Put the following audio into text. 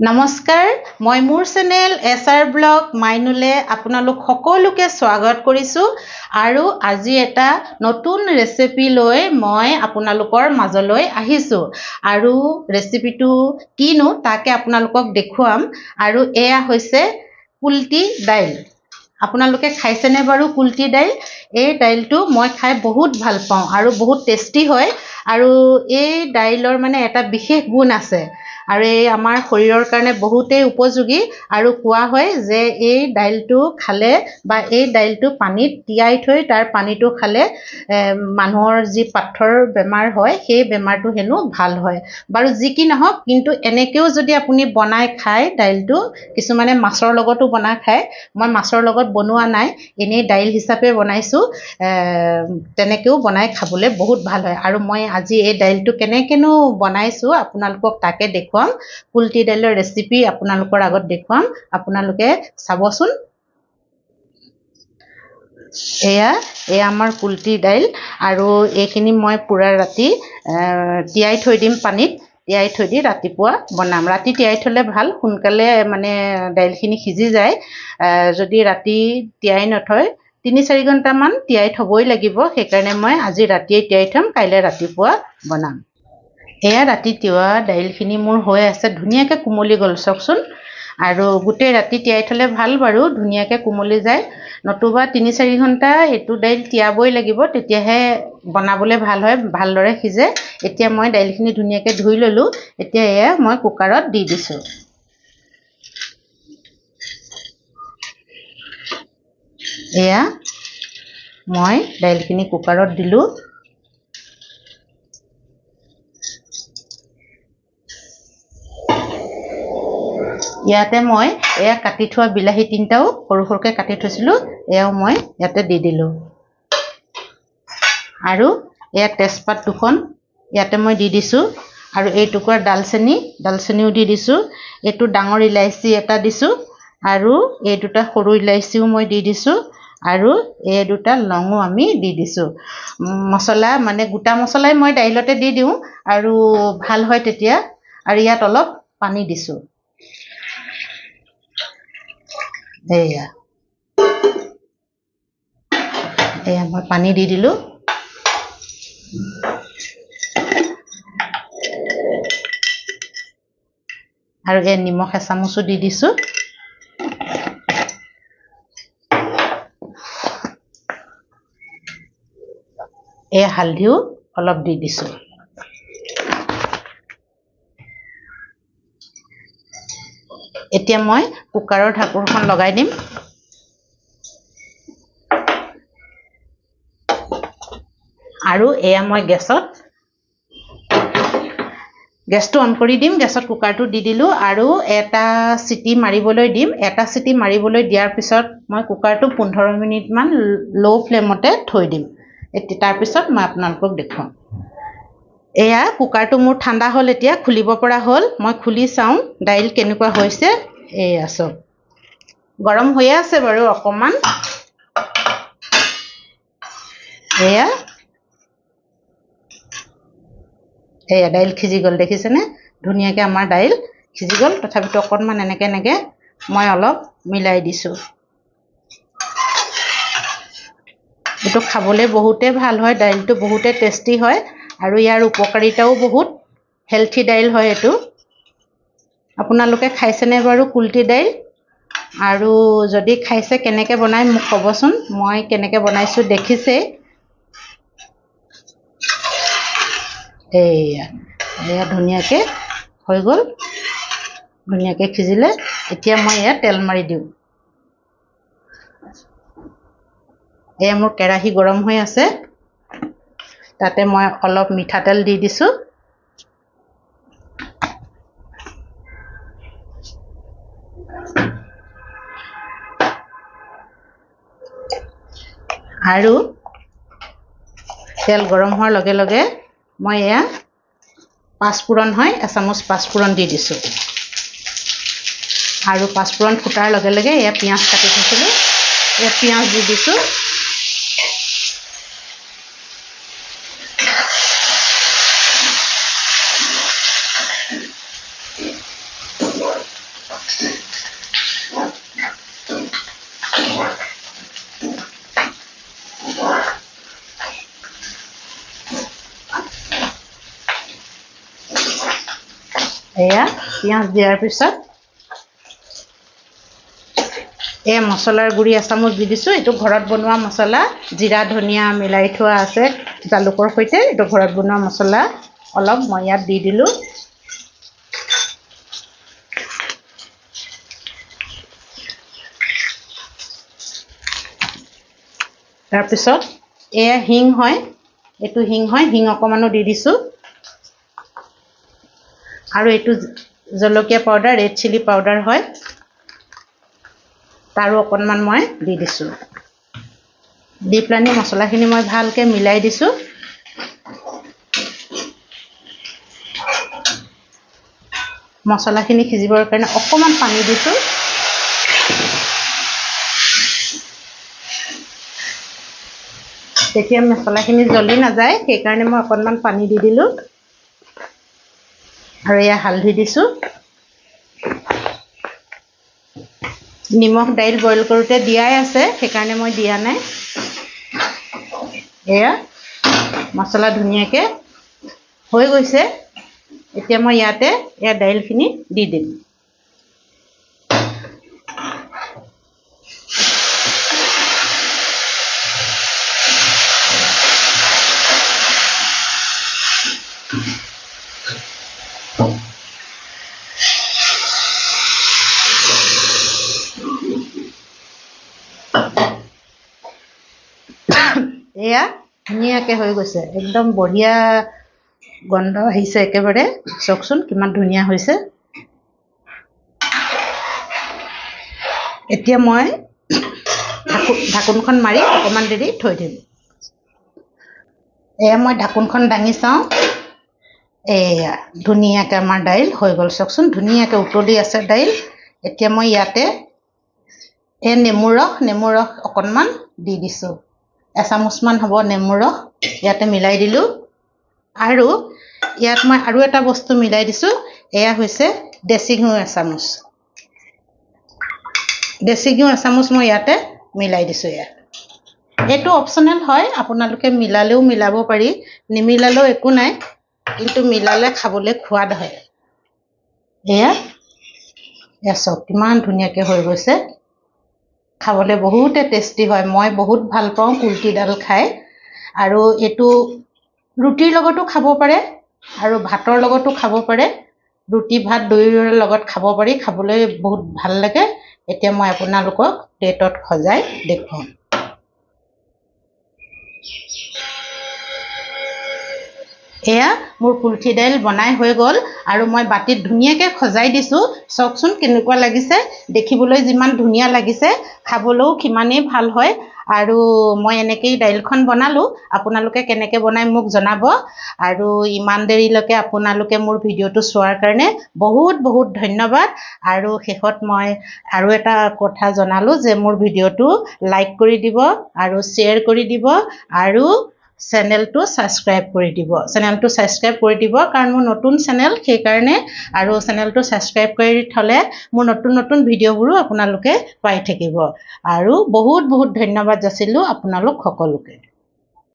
নমস্কাৰ মই মোৰ চেনেল এছআৰ ব্লগ মাইনুলে আপোনালোক সকলোকে স্বাগত কৰিছোঁ আৰু আজি এটা নতুন ৰেচিপি লৈ মই আপোনালোকৰ মাজলৈ আহিছোঁ আৰু ৰেচিপিটো কিনো তাকে আপোনালোকক দেখুৱাম আৰু এয়া হৈছে কুলটি দাইল আপোনালোকে খাইছেনে বাৰু কুলটি দাইল এই দাইলটো মই খাই বহুত ভাল পাওঁ আৰু বহুত টেষ্টি হয় আৰু এই দাইলৰ মানে এটা বিশেষ গুণ আছে আৰু এই আমাৰ শৰীৰৰ কাৰণে বহুতেই উপযোগী আৰু কোৱা হয় যে এই দাইলটো খালে বা এই দাইলটো পানীত তিয়াই থৈ তাৰ পানীটো খালে মানুহৰ যি পাথৰৰ বেমাৰ হয় সেই বেমাৰটো হেনো ভাল হয় বাৰু যি কি নহওক কিন্তু এনেকেও যদি আপুনি বনাই খায় দাইলটো কিছুমানে মাছৰ লগতো বনাই খায় মই মাছৰ লগত বনোৱা নাই এনেই দাইল হিচাপে বনাইছোঁ তেনেকেও বনাই খাবলৈ বহুত ভাল হয় আৰু মই আজি এই দাইলটো কেনেকেনো বনাইছোঁ আপোনালোকক তাকে দেখুৱাম কুলটি দাইলৰ ৰেচিপি আপোনালোকৰ আগত দেখুৱাম আপোনালোকে চাবচোন এয়া আমাৰ কুলটি দাইল আৰু এইখিনি মই পুৰা ৰাতি তিয়াই থৈ দিম পানীত তিয়াই থৈ দি ৰাতিপুৱা বনাম ৰাতি তিয়াই থলে ভাল সোনকালে মানে দাইলখিনি সিজি যায় যদি ৰাতি তিয়াই নথয় ৩-৪ ঘণ্টামান তিয়াই থবই লাগিব সেইকাৰণে মই আজি ৰাতিয়ে তিয়াই থম কাইলৈ ৰাতিপুৱা বনাম এয়া ৰাতি তিয়াই দাইলখিনি মোৰ হৈ আছে ধুনীয়াকৈ কোমলি গ'ল চাওকচোন আৰু গোটেই ৰাতি তিয়াই থলে ভাল বাৰু ধুনীয়াকৈ কোমলি যায় নতুবা ৩-৪ ঘণ্টা এইটো দাইল তিয়াবই লাগিব তেতিয়াহে বনাবলৈ ভাল হয় ভালদৰে সিজে এতিয়া মই দাইলখিনি ধুনীয়াকৈ ধুই ল'লোঁ এতিয়া এয়া মই কুকাৰত দি দিছোঁ এয়া মই দাইলখিনি কুকাৰত দিলোঁ ইয়াতে মই এয়া কাটি থোৱা বিলাহী ৩টাও সৰু সৰুকৈ কাটি থৈছিলোঁ এয়াও মই ইয়াতে দি দিলোঁ আৰু এয়া তেজপাত ২খন ইয়াতে মই দি দিছোঁ আৰু এই টুকুৰা ডালচেনিও দি দিছোঁ এইটো ডাঙৰ ইলাইচি এটা দিছোঁ আৰু এই দুটা সৰু ইলাইচিও মই দি দিছোঁ আৰু এই দুটা লঙো আমি দি দিছোঁ মছলা মানে গোটা মছলাই মই দাইলতে দি দিওঁ আৰু ভাল হয় তেতিয়া আৰু ইয়াত অলপ পানী দিছোঁ এয়া মই পানী দি দিলোঁ আৰু এই নিমখ এচামুচো দি দিছোঁ এই হালধিও অলপ দি দিছোঁ এতিয়া মই কুকাৰৰ ঢাকোনখন লগাই দিম আৰু এয়া মই গেছটো অন কৰি দিম গেছত কুকাৰটো দি দিলোঁ আৰু এটা চিটি মাৰিবলৈ দিম এটা চিটি মাৰিবলৈ দিয়াৰ পিছত মই কুকাৰটো 15 মিনিটমান ল' ফ্লেমতে থৈ দিম তাৰপিছত মই আপোনালোকক দেখুৱাম এয়া কুকাৰটো মোৰ ঠাণ্ডা হ'ল এতিয়া খুলিব পৰা হ'ল মই খুলি চাওঁ দাইল কেনেকুৱা হৈছে এয়া চব গৰম হৈয়ে আছে বাৰু অকণমান এয়া দাইল সিজি গ'ল দেখিছেনে ধুনীয়াকৈ আমাৰ দাইল সিজি গ'ল তথাপিতো অকণমান এনেকৈ মই অলপ মিলাই দিছোঁ এইটো খাবলৈ বহুতেই ভাল হয় দাইলটো বহুতে টেষ্টি হয় আৰু ইয়াৰ উপকাৰিতাও বহুত হেলথি দাইল হয় এইটো আপোনালোকে খাইছেনে বাৰু কুলটি দাইল আৰু যদি খাইছে কেনেকৈ বনাই মোক ক'বচোন মই কেনেকৈ বনাইছোঁ দেখিছেই এয়া ধুনীয়াকৈ হৈ গ'ল ধুনীয়াকৈ সিজিলে এতিয়া মই ইয়াত তেল মাৰি দিওঁ এয়া মোৰ কেৰাহী গৰম হৈ আছে তাতে মই অলপ মিঠাতেল দি দিছোঁ আৰু তেল গৰম হোৱাৰ লগে লগে মই এয়া পাঁচফোৰণ হয় এচামুচ পাঁচফোৰণ দি দিছোঁ আৰু পাঁচফোৰণ ফুটাৰ লগে লগে এয়া পিঁয়াজ কাটি থৈছিলোঁ এয়া পিঁয়াজ দি দিছোঁ এয়া পিঁয়াজ দিয়াৰ পিছত এই মছলাৰ গুড়ি এচামুচ দি দিছোঁ। এইটো ঘৰত বনোৱা মছলা, জিৰা ধনিয়া মিলাই থোৱা আছে জালুকৰ সৈতে। এইটো ঘৰত বনোৱা মছলা অলপ মই ইয়াত দি দিলোঁ। তাৰপিছত এয়া হিং হয়, এইটো হিং হয়, হিং অকণমানো দি দিছোঁ। আৰু এইটো জলকীয়া পাউডাৰ, ৰেড চিলি পাউডাৰ হয়, তাৰো অকণমান মই দি দিছোঁ। দি পেলানি মছলাখিনি মই ভালকৈ মিলাই দিছোঁ। মছলাখিনি সিজিবৰ কাৰণে অকণমান পানী দিছোঁ। তেতিয়া মছলাখিনি জ্বলি নাযায়, সেইকাৰণে মই অকণমান পানী দি দিলোঁ। আৰু এয়া হালধি দিছোঁ। নিমখ দাইল বইল কৰোঁতে দিয়াই আছে, সেইকাৰণে মই দিয়া নাই। এয়া মছলা ধুনীয়াকৈ হৈ গৈছে। এতিয়া মই ইয়াতে এয়া দাইলখিনি দি দিম। এয়া ধুনীয়াকৈ হৈ গৈছে, একদম বঢ়িয়া গন্ধ আহিছে একেবাৰে। চাওকচোন কিমান ধুনীয়া হৈছে। এতিয়া মই ঢাকোনখন মাৰি অকণমান দেৰি থৈ দিম। এয়া মই ঢাকোনখন দাঙি চাওঁ। এয়া ধুনীয়াকৈ আমাৰ দাইল হৈ গ'ল। চাওকচোন ধুনীয়াকৈ উতলি আছে দাইল। এতিয়া মই ইয়াতে এই নেমু ৰস অকণমান দি দিছোঁ। এচামুচমান হ'ব নেমু ৰস ইয়াতে মিলাই দিলোঁ। আৰু ইয়াত মই আৰু এটা বস্তু মিলাই দিছোঁ। এয়া হৈছে দেশী ঘিউ এচামুচ। দেশী ঘিউ এচামুচ মই ইয়াতে মিলাই দিছোঁ। এইটো অপশ্যনেল হয়, আপোনালোকে মিলালেও মিলাব পাৰি, নিমিলালেও একো নাই, কিন্তু মিলালে খাবলৈ সোৱাদ হয়। এয়া চাওক কিমান ধুনীয়াকৈ হৈ গৈছে। খাবলৈ বহুতে টেষ্টি হয়। মই বহুত ভাল পাওঁ কুলথিডাল খাই। আৰু এইটো ৰুটিৰ লগতো খাব পাৰে আৰু ভাতৰ লগতো খাব পাৰে। ৰুটি ভাত দৈৰ লগত খাব পাৰি, খাবলৈ বহুত ভাল লাগে। এতিয়া মই আপোনালোকক প্লেটত সজাই দেখুৱাম। এয়া মোৰ কুলথি দাইল বনাই হৈ গ'ল আৰু মই বাটিত ধুনীয়াকৈ সজাই দিছোঁ। চাওকচোন কেনেকুৱা লাগিছে। দেখিবলৈ যিমান ধুনীয়া লাগিছে, খাবলৈও সিমানেই ভাল হয়। আৰু মই এনেকৈয়ে দাইলখন বনালোঁ। আপোনালোকে কেনেকৈ বনাই মোক জনাব। আৰু ইমান দেৰিলৈকে আপোনালোকে মোৰ ভিডিঅ'টো চোৱাৰ কাৰণে বহুত বহুত ধন্যবাদ। আৰু শেষত মই আৰু এটা কথা জনালোঁ যে মোৰ ভিডিঅ'টো লাইক কৰি দিব আৰু শ্বেয়াৰ কৰি দিব আৰু চেনেলটো ছাবস্ক্ৰাইব কৰি দিব। চেনেলটো ছাবস্ক্ৰাইব কৰি দিব কাৰণ মোৰ নতুন চেনেল, সেইকাৰণে। আৰু চেনেলটো ছাবস্ক্ৰাইব কৰি থ'লে মোৰ নতুন নতুন ভিডিঅ'বোৰো আপোনালোকে পাই থাকিব। আৰু বহুত বহুত ধন্যবাদ যাচিলোঁ আপোনালোক সকলোকে।